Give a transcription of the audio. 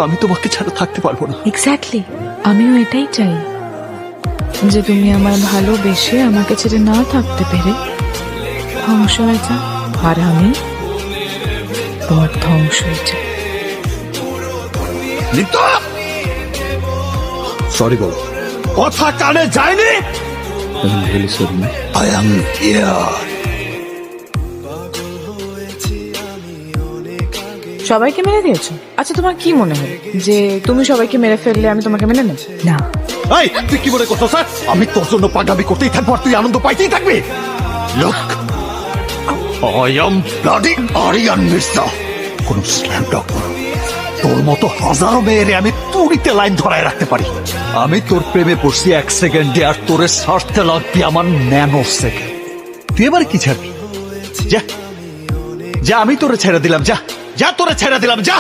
আমি তোমাকে ছাড়া থাকতে পারবো না। এক্স্যাক্টলি, আমিও এটাই চাই যে তুমি আমার ভালোবেসে আমাকে ছেড়ে না থাকতে পেরে ধ্বংস হয়ে যাও, আর আমি তোমার ধ্বংস হয়ে যাই। সরি বল। কথা কানে যায়নি। I am here. সবাইকে মেরে দিয়েছো? আচ্ছা, তোমার কি মনে হয় যে তুমি সবাইকে মেরে ফেললে আমি তোমাকে মেনে নেব? না। এই তুই কি মনে করছো স্যার আমি তোর জন্য পাগামি করতেই থাকবো আর তুই আনন্দ পাইতেই থাকবি? Look, I am bloody Aryan Mirza. কোন স্ল্যাম টক না। তোর মতো হাজারো মেয়েরে আমি তুড়িতে লাইন ধরায় রাখতে পারি। আমি তোর প্রেমে পড়ছি 1 সেকেন্ডে, আর তোরে ছাড়তে লাগবে আমার ন্যানো সেকেন্ড। তুই এবার কি ছাড়বি? যা যা, আমি তোরে ছেড়ে দিলাম, যা যা, তোরে ছেড়ে দিলাম, যা।